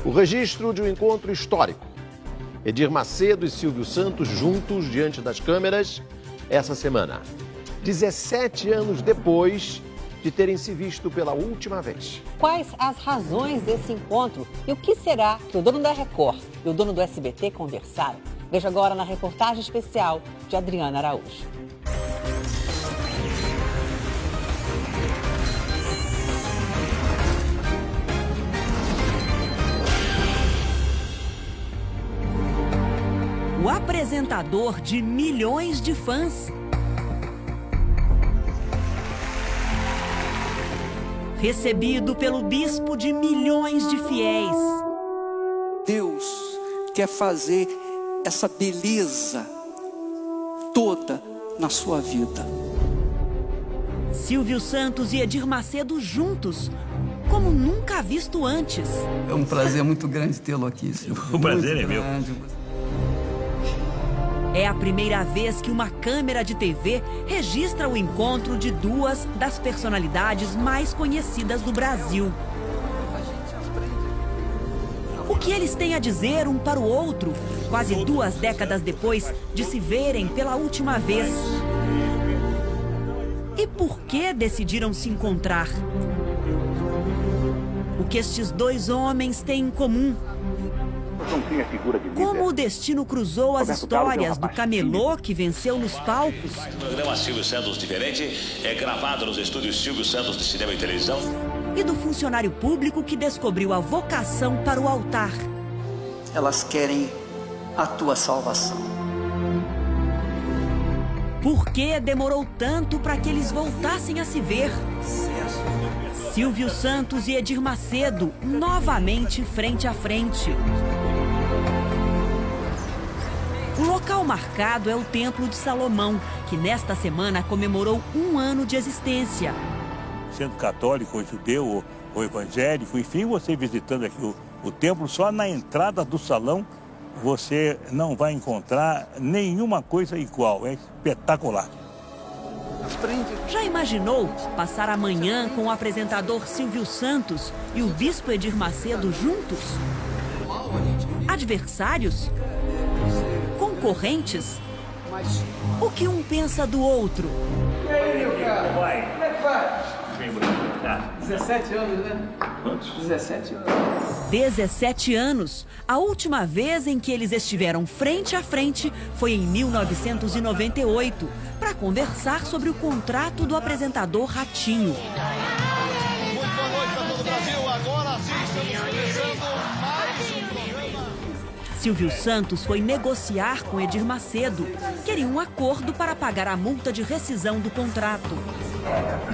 O registro de um encontro histórico. Edir Macedo e Silvio Santos juntos diante das câmeras essa semana. 17 anos depois de terem se visto pela última vez. Quais as razões desse encontro e o que será que o dono da Record e o dono do SBT conversaram? Veja agora na reportagem especial de Adriana Araújo. O apresentador de milhões de fãs. Recebido pelo bispo de milhões de fiéis. Deus quer fazer essa beleza toda na sua vida. Silvio Santos e Edir Macedo juntos, como nunca visto antes. É um prazer muito grande tê-lo aqui, Silvio. O prazer é meu. É a primeira vez que uma câmera de TV registra o encontro de duas das personalidades mais conhecidas do Brasil. O que eles têm a dizer um para o outro, quase 2 décadas depois de se verem pela última vez? E por que decidiram se encontrar? O que estes dois homens têm em comum? Como o destino cruzou as histórias do camelô que venceu nos palcos? O programa Silvio Santos Diferente é gravado nos estúdios Silvio Santos de Cinema e Televisão. E do funcionário público que descobriu a vocação para o altar. Elas querem a tua salvação. Por que demorou tanto para que eles voltassem a se ver? Silvio Santos e Edir Macedo, novamente frente a frente. O local marcado é o Templo de Salomão, que nesta semana comemorou 1 ano de existência. Sendo católico ou judeu ou evangélico, enfim, você visitando aqui o templo, só na entrada do salão você não vai encontrar nenhuma coisa igual, é espetacular. Já imaginou passar a manhã com o apresentador Silvio Santos e o bispo Edir Macedo juntos? Adversários? Concorrentes? O que um pensa do outro? E aí, meu cara? Como é que vai? 17 anos, né? Quantos? 17 anos. 17 anos. A última vez em que eles estiveram frente a frente foi em 1998, para conversar sobre o contrato do apresentador Ratinho. Muito boa noite para todo o Brasil. Agora sim estamos começando mais um programa. Silvio Santos foi negociar com Edir Macedo. Queria um acordo para pagar a multa de rescisão do contrato.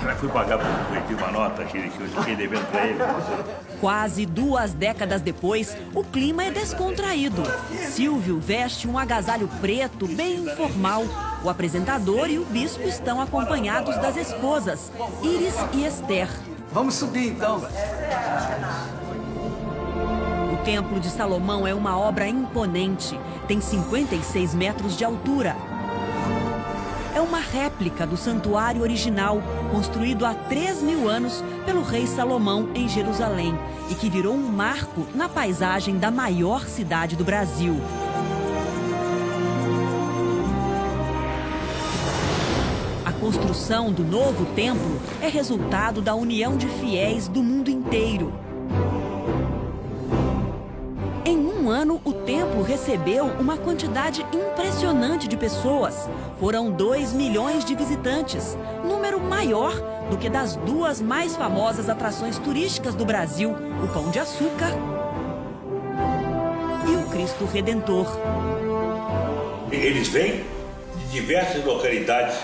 Já fui pagar por uma nota que eu fiquei devendo para ele. Quase 2 décadas depois, o clima é descontraído. Silvio veste um agasalho preto bem informal. O apresentador e o bispo estão acompanhados das esposas, Iris e Esther. Vamos subir então. O Templo de Salomão é uma obra imponente. Tem 56 metros de altura. É uma réplica do santuário original, construído há 3.000 anos pelo rei Salomão em Jerusalém e que virou um marco na paisagem da maior cidade do Brasil. A construção do novo templo é resultado da união de fiéis do mundo inteiro. Em 1 ano, o templo recebeu uma quantidade impressionante de pessoas. Foram 2 milhões de visitantes, número maior do que das 2 mais famosas atrações turísticas do Brasil, o Pão de Açúcar e o Cristo Redentor. Eles vêm de diversas localidades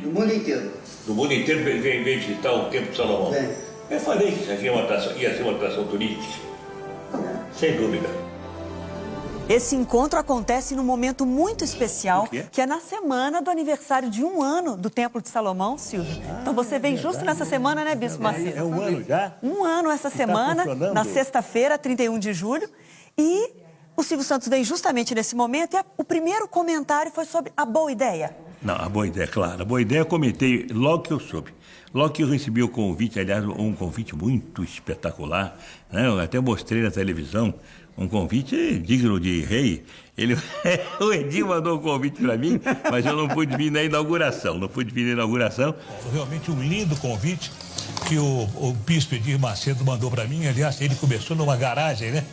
Do mundo inteiro. do mundo inteiro, vêm visitar o Templo de Salomão. Vem. Eu falei que isso aqui ia ser uma atração turística. Sem dúvida. Esse encontro acontece num momento muito especial, que é na semana do aniversário de 1 ano do Templo de Salomão, Silvio. Então você vem justo nessa semana, né, Bispo Macedo? É 1 ano já? 1 ano essa semana, na sexta-feira, 31 de julho. E o Silvio Santos vem justamente nesse momento e o primeiro comentário foi sobre a boa ideia. Não, a boa ideia, claro. A boa ideia eu comentei logo que eu soube. Logo que eu recebi o convite, aliás, um convite muito espetacular, né? Eu até mostrei na televisão, um convite digno de rei. O Edir mandou um convite para mim, mas eu não pude vir na inauguração, Foi realmente um lindo convite que o bispo Edir Macedo mandou para mim. Aliás, ele começou numa garagem, né?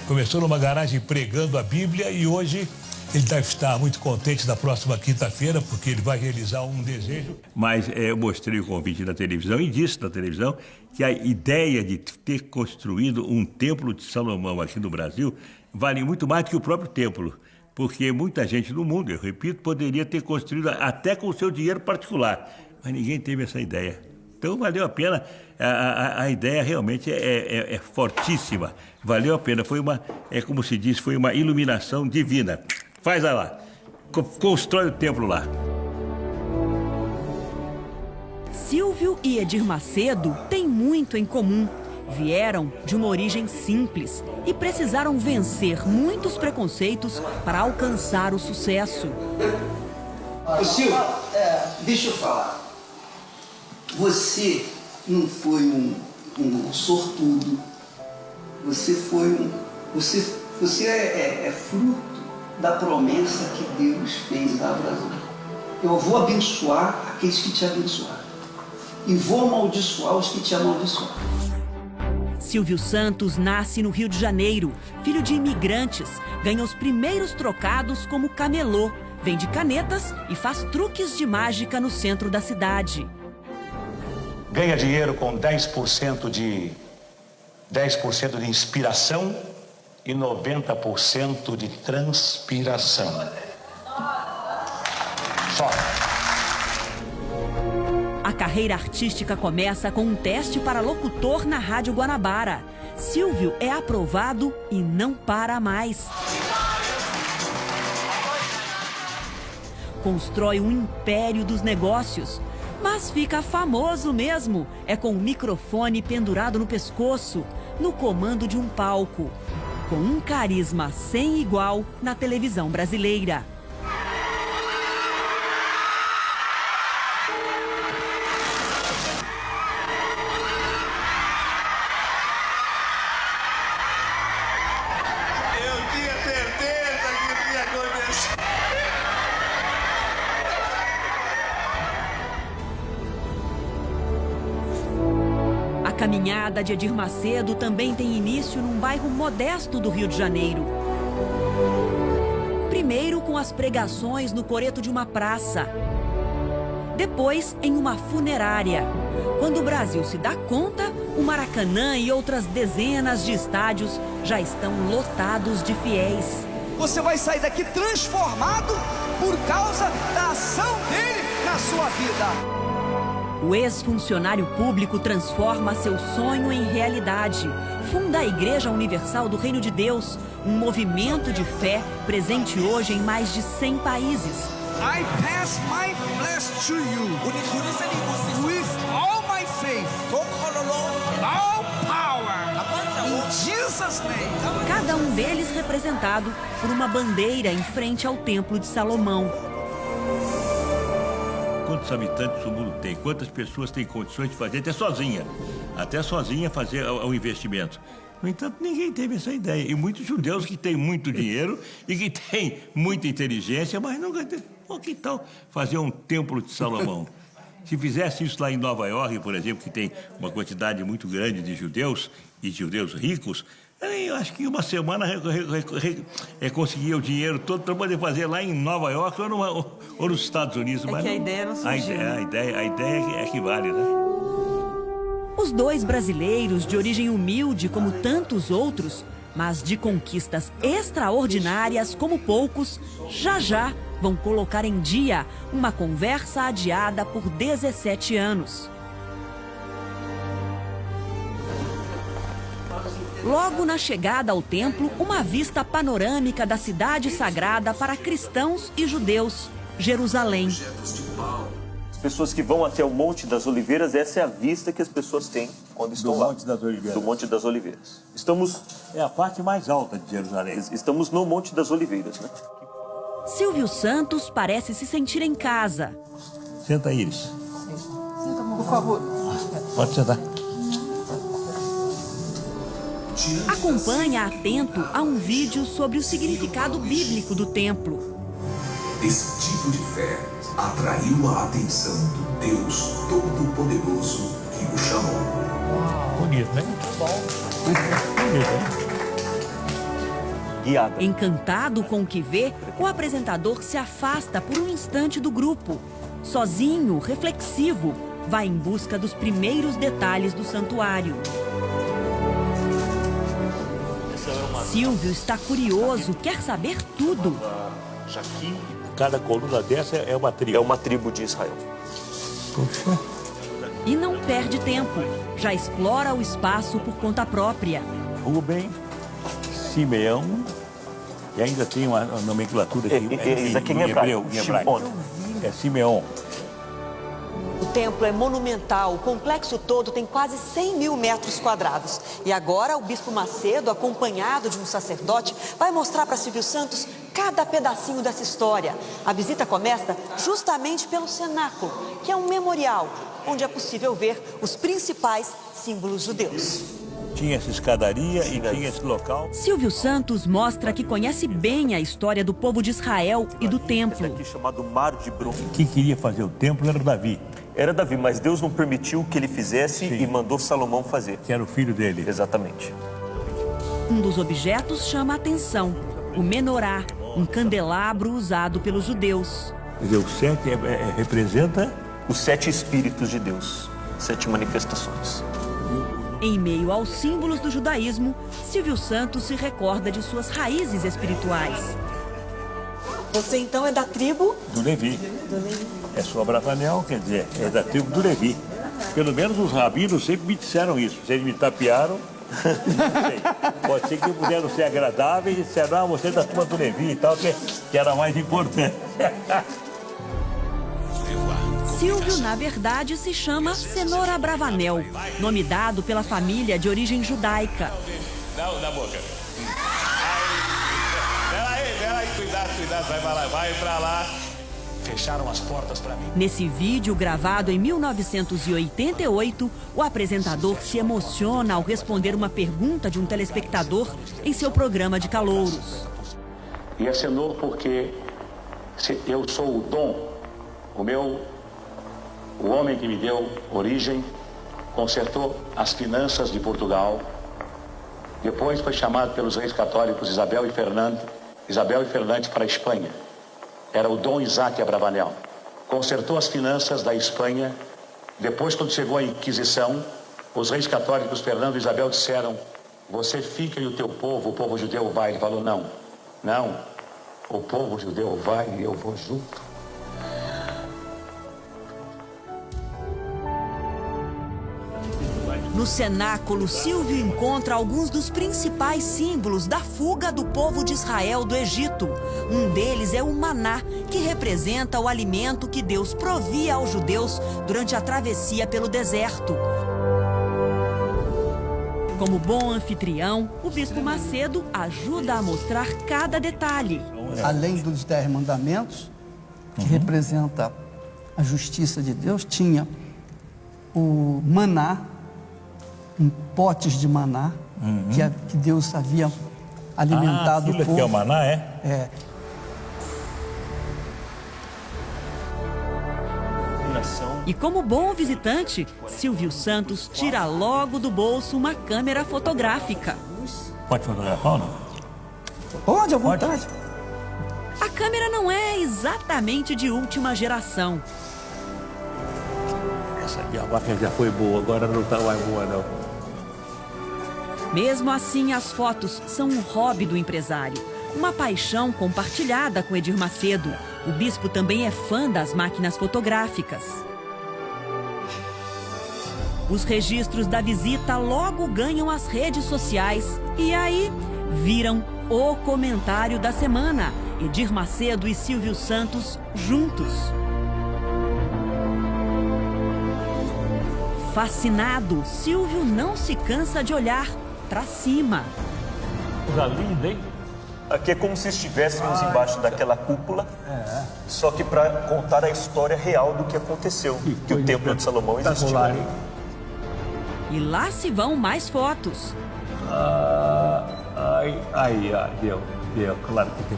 Começou numa garagem pregando a Bíblia e hoje ele deve estar muito contente na próxima quinta-feira, porque ele vai realizar um desejo. Mas eu mostrei o convite na televisão e disse na televisão que a ideia de ter construído um templo de Salomão aqui no Brasil vale muito mais do que o próprio templo. Porque muita gente no mundo, eu repito, poderia ter construído até com o seu dinheiro particular. Mas ninguém teve essa ideia. Então valeu a pena, a ideia realmente é fortíssima. Valeu a pena, como se diz, foi uma iluminação divina. Faz lá, constrói o templo lá. Silvio e Edir Macedo têm muito em comum. Vieram de uma origem simples e precisaram vencer muitos preconceitos para alcançar o sucesso. Ô Silvio, deixa eu falar. Você não foi um sortudo. Você é fruto da promessa que Deus fez a Abraão. Eu vou abençoar aqueles que te abençoaram e vou amaldiçoar os que te amaldiçoaram. Silvio Santos nasce no Rio de Janeiro, filho de imigrantes, ganha os primeiros trocados como camelô, vende canetas e faz truques de mágica no centro da cidade. Ganha dinheiro com 10% de inspiração e 90% de transpiração. Só. A carreira artística começa com um teste para locutor na Rádio Guanabara. Silvio é aprovado e não para mais. Constrói um império dos negócios, mas fica famoso mesmo. É com o microfone pendurado no pescoço, no comando de um palco, com um carisma sem igual na televisão brasileira. A caminhada de Edir Macedo também tem início num bairro modesto do Rio de Janeiro. Primeiro com as pregações no coreto de uma praça. Depois em uma funerária. Quando o Brasil se dá conta, o Maracanã e outras dezenas de estádios já estão lotados de fiéis. Você vai sair daqui transformado por causa da ação dele na sua vida. O ex-funcionário público transforma seu sonho em realidade. Funda a Igreja Universal do Reino de Deus, um movimento de fé presente hoje em mais de 100 países. I pass my bless to you with all my faith, all power, in Jesus' name. Cada um deles representado por uma bandeira em frente ao Templo de Salomão. Quantos habitantes o mundo tem? Quantas pessoas têm condições de fazer, até sozinha fazer o investimento? No entanto, ninguém teve essa ideia. E muitos judeus que têm muito dinheiro e que têm muita inteligência, mas nunca têm. Que tal fazer um templo de Salomão? Se fizesse isso lá em Nova York, por exemplo, que tem uma quantidade muito grande de judeus e judeus ricos, eu acho que em uma semana conseguia o dinheiro todo para poder fazer lá em Nova York ou nos Estados Unidos. Mas que a ideia não surgiu. A ideia é que vale, né? Os dois brasileiros, de origem humilde como tantos outros, mas de conquistas extraordinárias como poucos, já vão colocar em dia uma conversa adiada por 17 anos. Logo na chegada ao templo, uma vista panorâmica da cidade sagrada para cristãos e judeus, Jerusalém. As pessoas que vão até o Monte das Oliveiras, essa é a vista que as pessoas têm quando estão lá. Do Monte das Oliveiras. Do Monte das Oliveiras. É a parte mais alta de Jerusalém. Estamos no Monte das Oliveiras, né? Silvio Santos parece se sentir em casa. Senta, Iris. Por favor. Pode sentar. Acompanha atento a um vídeo sobre o significado bíblico do templo. Esse tipo de fé atraiu a atenção do Deus Todo-Poderoso que o chamou. Bonito, né? Bonito, né? Guiada. Encantado com o que vê, o apresentador se afasta por um instante do grupo. Sozinho, reflexivo, vai em busca dos primeiros detalhes do santuário. Silvio está curioso, quer saber tudo. Cada coluna dessa é uma tribo. É uma tribo de Israel. Puxa. E não perde tempo, já explora o espaço por conta própria. Rubem, Simeão, e ainda tem uma nomenclatura aqui, Isso aqui em hebreu, em hebraico. É Simeão. O templo é monumental, o complexo todo tem quase 100 mil metros quadrados. E agora o Bispo Macedo, acompanhado de um sacerdote, vai mostrar para Silvio Santos cada pedacinho dessa história. A visita começa justamente pelo cenáculo, que é um memorial, onde é possível ver os principais símbolos judeus. Tinha essa escadaria e tinha esse local. Silvio Santos mostra que conhece bem a história do povo de Israel e do templo. Esse aqui chamado Mar de Bronze. Quem queria fazer o templo era Davi. Era Davi, mas Deus não permitiu que ele fizesse. Sim. E mandou Salomão fazer. Que era o filho dele. Exatamente. Um dos objetos chama a atenção, o menorá, um candelabro usado pelos judeus. Quer dizer, o 7 representa os 7 Espíritos de Deus, 7 manifestações. Em meio aos símbolos do judaísmo, Silvio Santos se recorda de suas raízes espirituais. Você então é da tribo? do Levi. É sua Bravanel, quer dizer, é da tribo do Levi. Pelo menos os rabinos sempre me disseram isso. Vocês me tapearam, não sei. Pode ser que puderam ser agradáveis e disseram, você é da turma do Levi e tal, que era mais importante. Silvio, na verdade, se chama Cenoura Abravanel, nome dado pela família de origem judaica. Não, na boca. Peraí, cuidado, vai pra lá. Fecharam as portas pra mim. Nesse vídeo, gravado em 1988, o apresentador se emociona ao responder uma pergunta de um telespectador em seu programa de calouros. E é Senhor porque eu sou o dom, o homem que me deu origem, consertou as finanças de Portugal. Depois foi chamado pelos reis católicos Isabel e Fernandes para a Espanha. Era o Dom Isaac Abravanel. Consertou as finanças da Espanha. Depois, quando chegou a Inquisição, os reis católicos Fernando e Isabel disseram: você fica e o teu povo, o povo judeu vai. Ele falou: não, o povo judeu vai e eu vou junto. No cenáculo, Silvio encontra alguns dos principais símbolos da fuga do povo de Israel do Egito. Um deles é o maná, que representa o alimento que Deus provia aos judeus durante a travessia pelo deserto. Como bom anfitrião, o Bispo Macedo ajuda a mostrar cada detalhe. Além dos 10 mandamentos, que representa a justiça de Deus, tinha o maná, potes de maná, que Deus havia alimentado o povo. Que é o maná, é? É. E como bom visitante, Silvio Santos tira logo do bolso uma câmera fotográfica. Pode fotografar ou não? Pode, à vontade. A câmera não é exatamente de última geração. Essa aqui, a máquina já foi boa, agora não está mais boa, não. Mesmo assim, as fotos são um hobby do empresário. Uma paixão compartilhada com Edir Macedo. O bispo também é fã das máquinas fotográficas. Os registros da visita logo ganham as redes sociais. E aí, viram o comentário da semana. Edir Macedo e Silvio Santos juntos. Fascinado, Silvio não se cansa de olhar para cima. Coisa linda, hein? Aqui é como se estivéssemos embaixo daquela cúpula, só que para contar a história real do que aconteceu, que o Templo de Salomão existiu. E lá se vão mais fotos. Deu, claro que tem.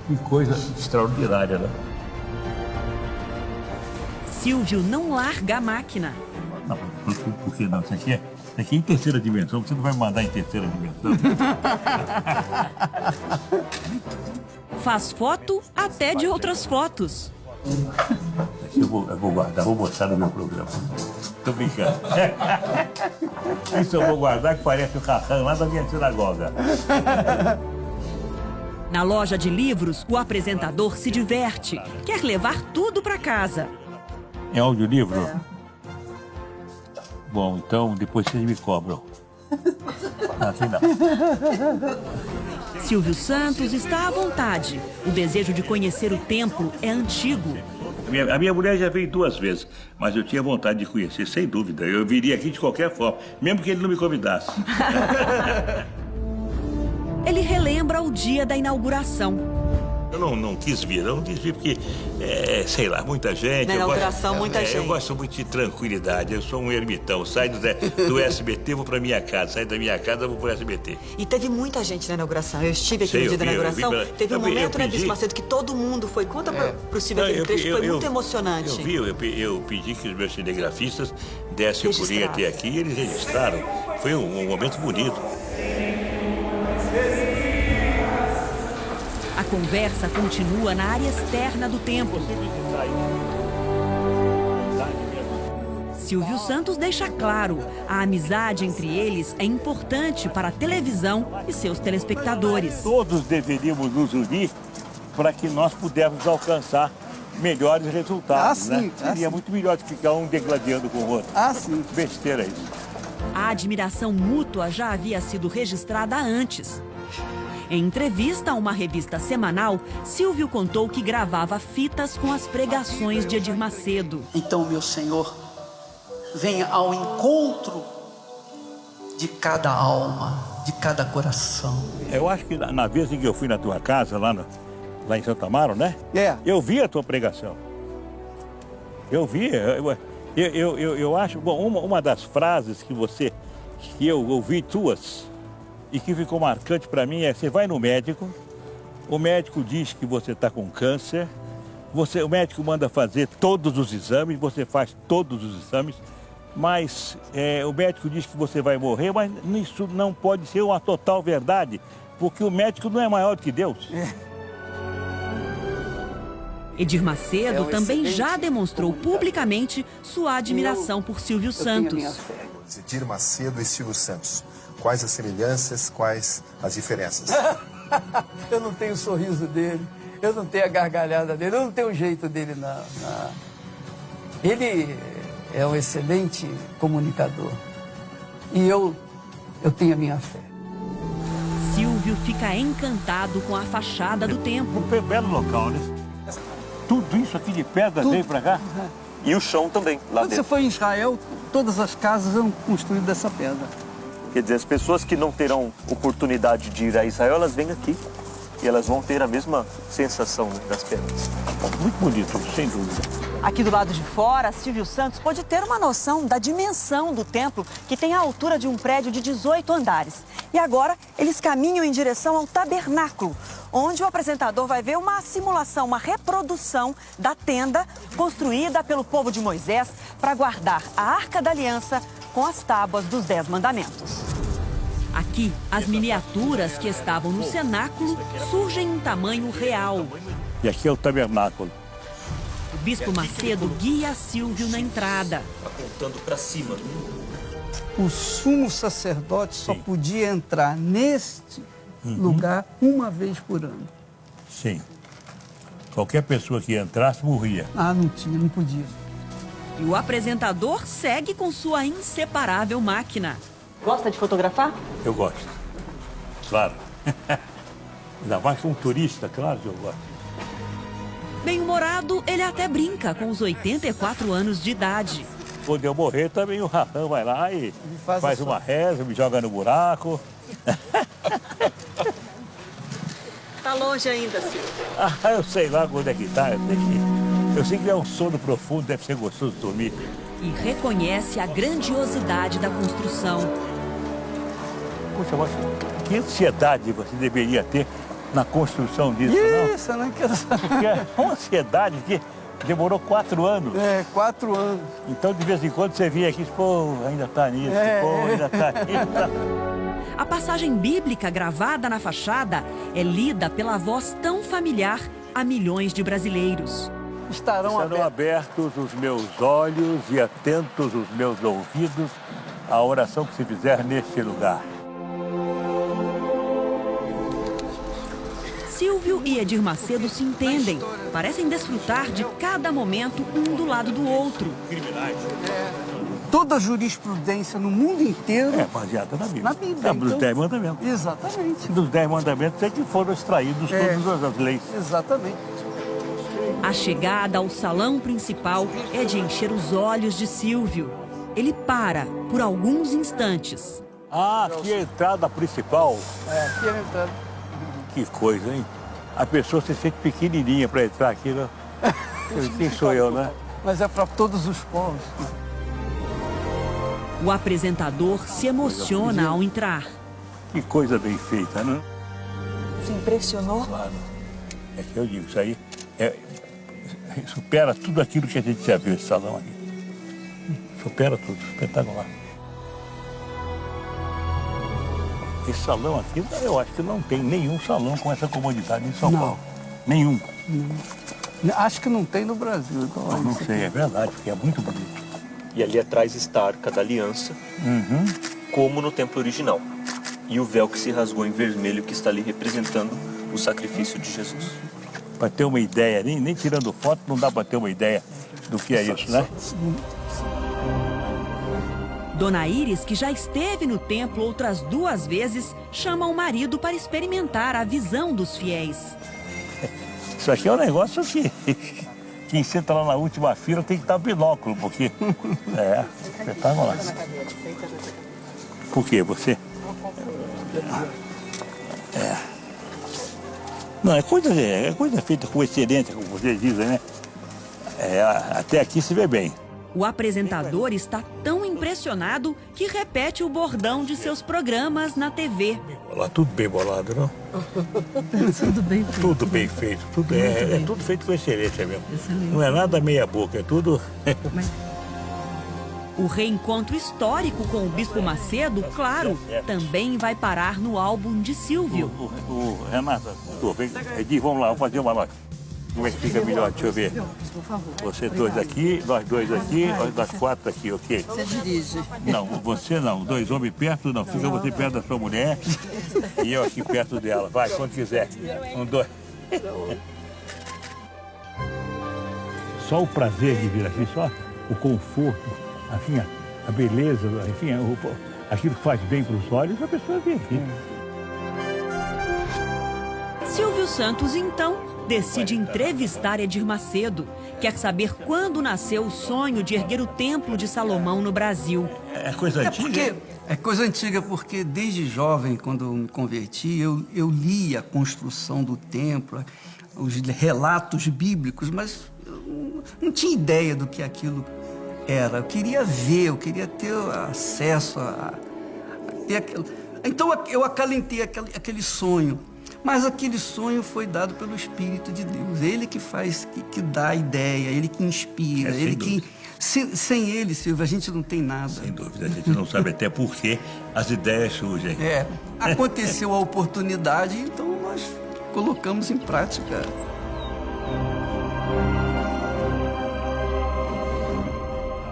Que coisa extraordinária, né? Silvio não larga a máquina. Não, por que não? Isso aqui é em terceira dimensão, você não vai mandar em terceira dimensão. Faz foto até de outras fotos. Eu vou guardar, vou botar no meu programa. Tô brincando. Isso eu vou guardar que parece o Hassan lá da minha sinagoga. Na loja de livros, o apresentador se diverte. Quer levar tudo para casa. É audiolivro? Bom, então depois vocês me cobram. Assim não. Silvio Santos está à vontade. O desejo de conhecer o templo é antigo. A minha mulher já veio 2 vezes, mas eu tinha vontade de conhecer, sem dúvida. Eu viria aqui de qualquer forma, mesmo que ele não me convidasse. Ele relembra o dia da inauguração. Eu não quis vir porque, sei lá, muita gente. Na inauguração, muita gente. Eu gosto muito de tranquilidade, eu sou um ermitão. Saio do SBT, vou pra minha casa. Saio da minha casa, vou pro SBT. E teve muita gente na inauguração. Eu estive aqui no dia da inauguração. Teve um momento, né, Bispo Macedo, que todo mundo foi. Conta pro Silvio aquele trecho, foi muito emocionante. Eu pedi que os meus cinegrafistas dessem o pulinho até aqui e eles registraram. Foi um momento bonito. A conversa continua na área externa do templo. Silvio Santos deixa claro, a amizade entre eles é importante para a televisão e seus telespectadores. Todos deveríamos nos unir para que nós pudéssemos alcançar melhores resultados, né? Seria muito melhor que ficar um degladiando com o outro. Sim. Besteira isso. A admiração mútua já havia sido registrada antes. Em entrevista a uma revista semanal, Silvio contou que gravava fitas com as pregações de Edir Macedo. Então, meu Senhor, venha ao encontro de cada alma, de cada coração. Eu acho que na vez em que eu fui na tua casa, lá em Santo Amaro, né? Eu vi a tua pregação. Eu vi. Eu acho, bom, uma das frases que eu ouvi tuas e que ficou marcante para mim é: você vai no médico, o médico diz que você está com câncer, o médico manda fazer todos os exames, você faz todos os exames, mas o médico diz que você vai morrer, mas isso não pode ser uma total verdade, porque o médico não é maior do que Deus. Edir Macedo também já demonstrou publicamente sua admiração por Silvio Santos. Edir Macedo e Silvio Santos. Quais as semelhanças, quais as diferenças? Eu não tenho o sorriso dele, eu não tenho a gargalhada dele, eu não tenho o jeito dele, não. Ele é um excelente comunicador e eu tenho a minha fé. Silvio fica encantado com a fachada do templo. Um belo local, né? Tudo isso aqui de pedra veio pra cá? E o chão também, lá Quando dentro. você for em Israel, todas as casas são construídas dessa pedra. Quer dizer, as pessoas que não terão oportunidade de ir a Israel, elas vêm aqui. E elas vão ter a mesma sensação, né, das pedras. Muito bonito, sem dúvida. Aqui do lado de fora, Silvio Santos pôde ter uma noção da dimensão do templo, que tem a altura de um prédio de 18 andares. E agora, eles caminham em direção ao tabernáculo, onde o apresentador vai ver uma simulação, uma reprodução da tenda construída pelo povo de Moisés para guardar a Arca da Aliança com as tábuas dos 10 mandamentos. Aqui, as miniaturas que estavam no cenáculo surgem em tamanho real. E aqui é o tabernáculo. O Bispo Macedo guia Silvio na entrada. Apontando para cima. O sumo sacerdote só podia entrar neste lugar uma vez por ano. Sim. Qualquer pessoa que entrasse morria. Não podia. E o apresentador segue com sua inseparável máquina. Gosta de fotografar? Eu gosto. Claro. Ainda mais que um turista, claro que eu gosto. Bem-humorado, ele até brinca com os 84 anos de idade. Quando eu morrer, também o Rahan vai lá e faz uma reza, me joga no buraco. Tá longe ainda, Silvio. Eu sei lá quando é que tá, eu sei que... Eu sei que é um sono profundo, deve ser gostoso dormir. E reconhece a grandiosidade da construção. Poxa, mas que ansiedade você deveria ter na construção disso, não? Isso, eu não quero saber. Porque é uma ansiedade que demorou 4 anos. 4 anos. Então, de vez em quando, você via aqui, pô, ainda tá nisso, pô, ainda tá nisso. A passagem bíblica gravada na fachada é lida pela voz tão familiar a milhões de brasileiros. Estarão abertos os meus olhos e atentos os meus ouvidos à oração que se fizer neste lugar. Silvio e Edir Macedo se entendem, parecem desfrutar de cada momento um do lado do outro. Toda a jurisprudência no mundo inteiro é baseada na Bíblia. Na Bíblia. Dos 10 mandamentos. Exatamente. Dos 10 mandamentos é que foram extraídos todas as leis. Exatamente. A chegada ao salão principal é de encher os olhos de Silvio. Ele para por alguns instantes. Ah, aqui é a entrada principal. Aqui é a entrada. Que coisa, hein? A pessoa se sente pequenininha para entrar aqui, né? Quem sou eu, né? Mas é para todos os povos. O apresentador se emociona ao entrar. Que coisa bem feita, né? Se impressionou? Claro. É que eu digo, isso aí supera tudo aquilo que a gente já viu esse salão aqui. Supera tudo, espetacular. Esse salão aqui, eu acho que não tem nenhum salão com essa comodidade em São Paulo. Nenhum. Não. Acho que não tem no Brasil. Não sei, é verdade, porque é muito bonito. E ali atrás está a Arca da Aliança, como no templo original. E o véu que se rasgou em vermelho que está ali representando o sacrifício de Jesus. Para ter uma ideia, nem tirando foto não dá para ter uma ideia do que é isso, né? Dona Iris, que já esteve no templo outras 2 vezes, chama o marido para experimentar a visão dos fiéis. Isso aqui é um negócio que quem senta lá na última fila tem que estar binóculo, porque espetacular. Por quê? Você? Não, é coisa feita com excelência, como vocês dizem, né? Até aqui se vê bem. O apresentador está tão impressionado que repete o bordão de seus programas na TV. Tudo bem bolado, não? Tudo bem feito. Tudo bem feito. Tudo é tudo feito com excelência mesmo. Excelente. Não é nada meia boca, é tudo... O reencontro histórico com o Bispo Macedo, claro, também vai parar no álbum de Silvio. Renata, Edir, vamos lá, vamos fazer uma nota. Como é que fica melhor? Deixa eu ver. Você 2 aqui, nós 2 aqui, nós 4 aqui, ok? Você dirige. Não, você não. 2 homens perto, não. Fica você perto da sua mulher e eu aqui perto dela. Vai, quando quiser. 1, 2. Só o prazer de vir aqui, só o conforto, enfim, a beleza, enfim, aquilo que faz bem para os olhos, a pessoa vem aqui. Silvio Santos, então, decide entrevistar Edir Macedo. Quer saber quando nasceu o sonho de erguer o Templo de Salomão no Brasil. É coisa antiga? É coisa antiga porque desde jovem, quando eu me converti, eu lia a construção do templo, os relatos bíblicos, mas eu não tinha ideia do que aquilo era. Eu queria ver, eu queria ter acesso a ter aquilo. Então eu acalentei aquele sonho. Mas aquele sonho foi dado pelo Espírito de Deus. Ele que faz, que dá a ideia, ele que inspira, ele que... Sem ele, Silvio, a gente não tem nada. Sem dúvida, a gente não sabe até por que as ideias surgem. Aconteceu a oportunidade, então nós colocamos em prática.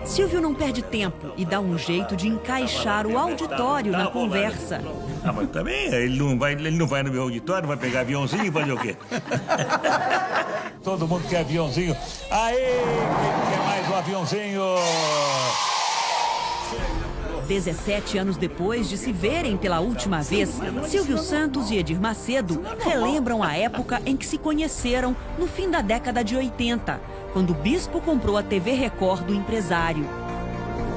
Silvio não perde tempo e dá um jeito de encaixar o auditório na conversa. Mas também ele não vai no meu auditório, vai pegar aviãozinho e fazer o quê? Todo mundo quer aviãozinho. Aê, quem quer mais um aviãozinho? 17 anos depois de se verem pela última vez, Silvio Santos e Edir Macedo relembram a época em que se conheceram no fim da década de 80, quando o bispo comprou a TV Record do empresário.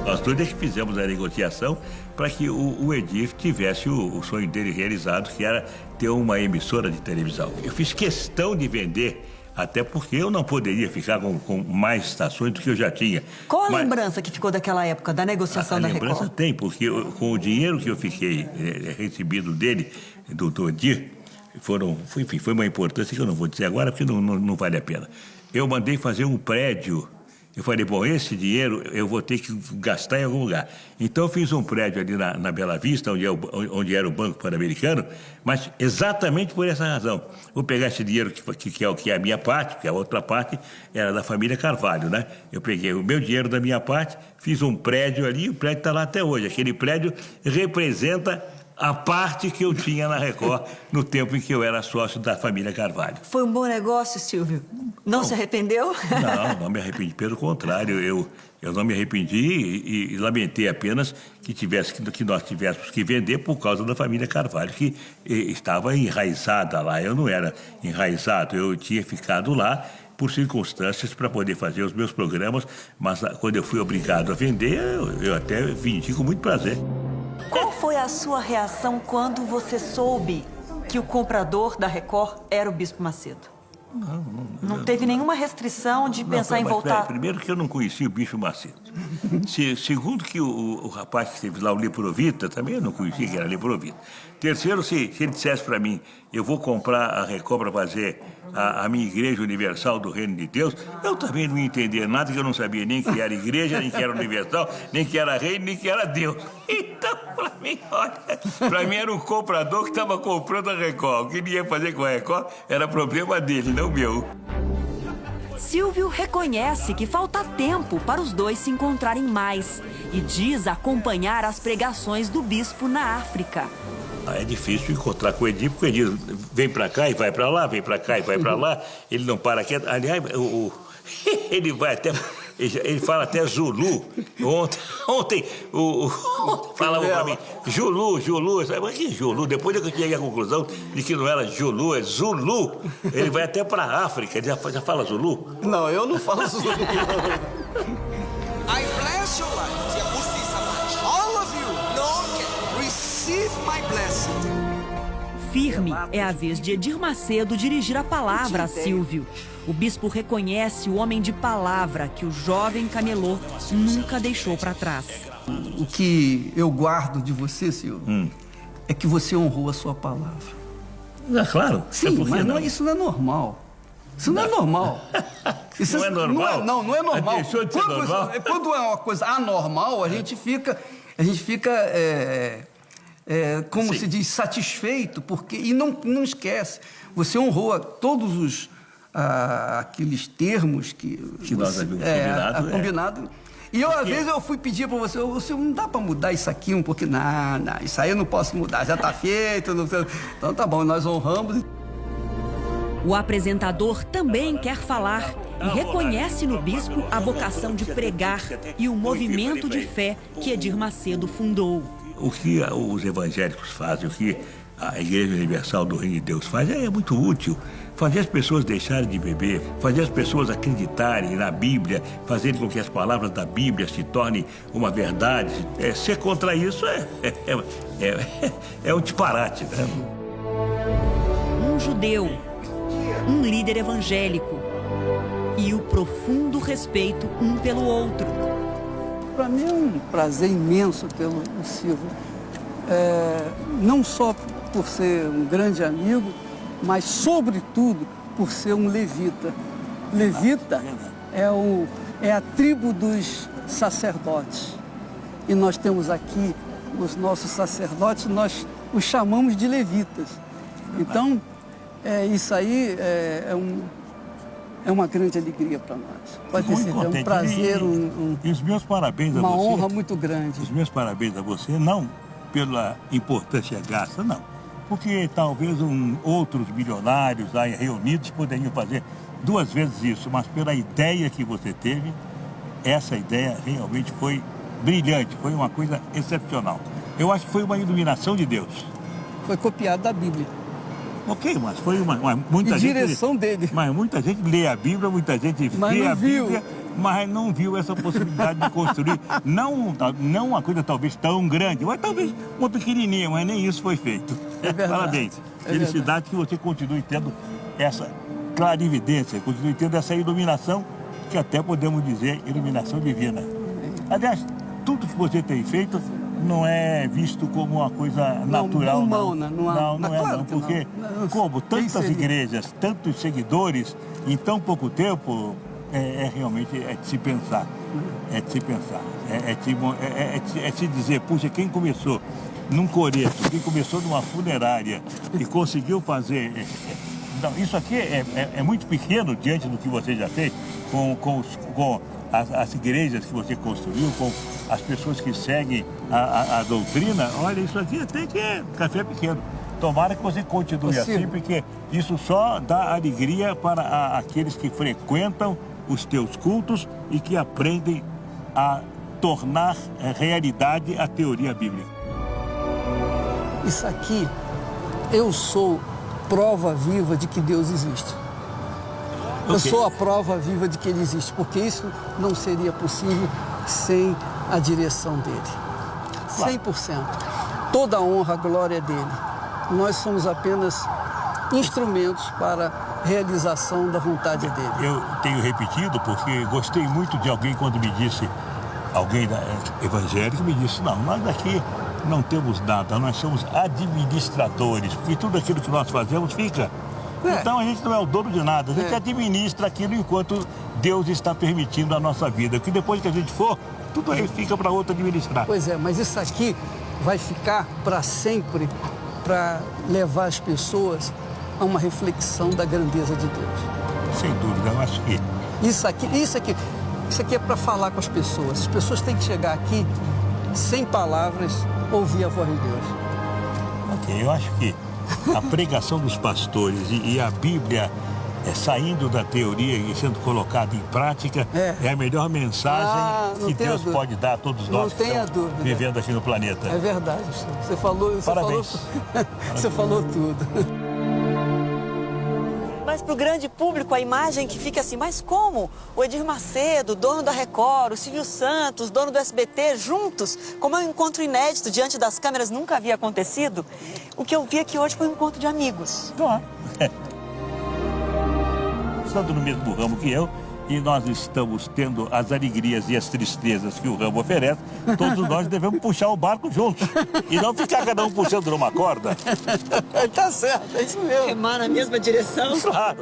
Nós dois é que fizemos a negociação para que o Edir tivesse o sonho dele realizado, que era ter uma emissora de televisão. Eu fiz questão de vender Até porque eu não poderia ficar com mais estações do que eu já tinha. Qual a lembrança que ficou daquela época, da negociação da Record? A lembrança tem, porque com o dinheiro que eu fiquei recebido dele, do Odir, foi uma importância que eu não vou dizer agora, porque não vale a pena. Eu mandei fazer um prédio. Eu falei, bom, esse dinheiro eu vou ter que gastar em algum lugar. Então eu fiz um prédio ali na Bela Vista, onde era o Banco Pan-Americano, mas exatamente por essa razão. Vou pegar esse dinheiro que é a minha parte, que a outra parte era da família Carvalho, né? Eu peguei o meu dinheiro da minha parte, fiz um prédio ali, o prédio está lá até hoje. Aquele prédio representa a parte que eu tinha na Record no tempo em que eu era sócio da família Carvalho. Foi um bom negócio, Silvio? Não se arrependeu? Não me arrependi. Pelo contrário, eu não me arrependi e lamentei apenas que nós tivéssemos que vender por causa da família Carvalho, que estava enraizada lá. Eu não era enraizado, eu tinha ficado lá por circunstâncias para poder fazer os meus programas, mas quando eu fui obrigado a vender, eu até vendi com muito prazer. Qual foi a sua reação quando você soube que o comprador da Record era o Bispo Macedo? Não teve nenhuma restrição de pensar em voltar? Primeiro que eu não conhecia o Bispo Macedo. Segundo que o rapaz que esteve lá, o Leprovita, também eu não conhecia que era Leprovita. Terceiro, se ele dissesse para mim, eu vou comprar a Record para fazer a minha Igreja Universal do Reino de Deus, eu também não ia entender nada, que eu não sabia nem que era igreja, nem que era universal, nem que era reino, nem que era Deus. Então, para mim era um comprador que estava comprando a Record. O que ele ia fazer com a Record era problema dele, não meu. Silvio reconhece que falta tempo para os dois se encontrarem mais e diz acompanhar as pregações do bispo na África. É difícil encontrar com o Edir, porque o Edir vem pra cá e vai pra lá, vem pra cá e vai pra lá. Ele não para quieto. Aliás, ele vai até... Ele fala até Zulu. Ontem falava pra mim, Zulu. Sabe que Zulu? Depois eu cheguei à conclusão de que não era Zulu, é Zulu. Ele vai até pra África. Ele já fala Zulu? Não, eu não falo Zulu. I bless your life. All of you, receive my blessing. Firme é a vez de Edir Macedo dirigir a palavra a Silvio. O bispo reconhece o homem de palavra que o jovem camelô nunca deixou para trás. O que eu guardo de você, Silvio, é que você honrou a sua palavra. Claro. Sim, mas isso não é normal. Isso não é normal. Isso não é normal? Não é normal. Deixou de ser normal? Quando é uma coisa anormal, a gente fica como se diz, satisfeito, porque e não esquece. Você honrou todos aqueles termos que nós havíamos combinado. E eu, às vezes, eu fui pedir para você, não dá para mudar isso aqui um pouquinho? Não, isso aí eu não posso mudar, já está feito. Não sei. Então tá bom, nós honramos. O apresentador também quer falar e reconhece no bispo a vocação de pregar e o movimento de fé que Edir Macedo fundou. O que os evangélicos fazem, o que a Igreja Universal do Reino de Deus faz é muito útil. Fazer as pessoas deixarem de beber, fazer as pessoas acreditarem na Bíblia, fazer com que as palavras da Bíblia se tornem uma verdade. Ser contra isso é um disparate, né? Um judeu, um líder evangélico e o profundo respeito um pelo outro. Para mim é um prazer imenso tê-lo, Silvio. Não só por ser um grande amigo, mas, sobretudo, por ser um levita. Levita é a tribo dos sacerdotes. E nós temos aqui os nossos sacerdotes, nós os chamamos de levitas. Então, isso aí é uma grande alegria para nós. Pode ter sido um prazer, e os meus parabéns a você. Uma honra muito grande. Os meus parabéns a você, não pela importância gasta, não. Porque talvez outros milionários aí reunidos poderiam fazer 2 vezes isso, mas pela ideia que você teve, essa ideia realmente foi brilhante, foi uma coisa excepcional. Eu acho que foi uma iluminação de Deus. Foi copiado da Bíblia. Ok, mas foi muita gente... direção dele. Mas muita gente lê a Bíblia, muita gente vê a Bíblia, mas não viu essa possibilidade de construir. Não uma coisa talvez tão grande, mas talvez uma pequenininha, mas nem isso foi feito. É verdade. Parabéns. Felicidade que você continue tendo clarividência, continue tendo essa iluminação, que até podemos dizer iluminação divina. Aliás, tudo que você tem feito não é visto como uma coisa natural, não, porque como tantas igrejas, tantos seguidores, em tão pouco tempo, realmente é de se pensar, é de se dizer, puxa, quem começou num coreto, quem começou numa funerária e conseguiu fazer... Não, isso aqui é muito pequeno diante do que você já fez, com as igrejas que você construiu, com as pessoas que seguem a doutrina. Olha, isso aqui até que é café pequeno. Tomara que você continue assim, porque isso só dá alegria para aqueles que frequentam os teus cultos e que aprendem a tornar realidade a teoria bíblica. Isso aqui, eu sou prova viva de que Deus existe. Eu sou a prova viva de que Ele existe, porque isso não seria possível sem a direção dEle. 100%. Toda a honra, a glória é dEle. Nós somos apenas instrumentos para a realização da vontade dEle. Eu tenho repetido porque gostei muito de alguém quando me disse, alguém evangélico me disse, não, nós daqui não temos nada, nós somos administradores, porque tudo aquilo que nós fazemos fica. Então a gente não é o dono de nada, a gente administra aquilo enquanto Deus está permitindo a nossa vida, que depois que a gente for, tudo aí fica para outro administrar. Pois é, mas isso aqui vai ficar para sempre, para levar as pessoas a uma reflexão da grandeza de Deus. Sem dúvida, eu acho que... Isso aqui é para falar com as pessoas. As pessoas têm que chegar aqui, sem palavras, ouvir a voz de Deus. Ok, eu acho que a pregação dos pastores e a Bíblia saindo da teoria e sendo colocada em prática é a melhor mensagem que Deus pode dar a todos nós que estamos vivendo aqui no planeta. É verdade, você falou, você falou tudo. Mas para o grande público, a imagem que fica assim, mas como? O Edir Macedo, dono da Record, o Silvio Santos, dono do SBT, juntos, como é um encontro inédito diante das câmeras, nunca havia acontecido. O que eu vi aqui hoje foi um encontro de amigos. Estando no mesmo ramo que eu, e nós estamos tendo as alegrias e as tristezas que o ramo oferece, todos nós devemos puxar o barco juntos. E não ficar cada um puxando numa corda. Tá certo, é isso mesmo. Remar na mesma direção. Claro.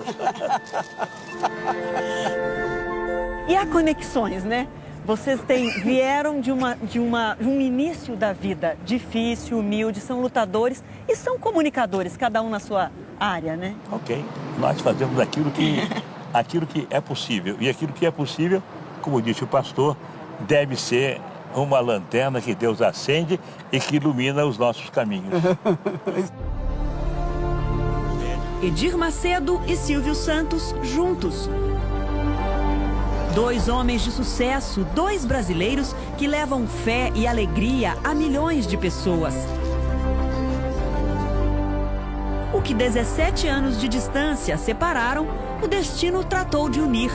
E há conexões, né? Vocês vieram de um início da vida difícil, humilde, são lutadores e são comunicadores, cada um na sua área, né? Ok. Nós fazemos aquilo que é possível. E aquilo que é possível, como disse o pastor, deve ser uma lanterna que Deus acende e que ilumina os nossos caminhos. Edir Macedo e Silvio Santos juntos. 2 homens de sucesso, 2 brasileiros que levam fé e alegria a milhões de pessoas. O que 17 anos de distância separaram, o destino tratou de unir.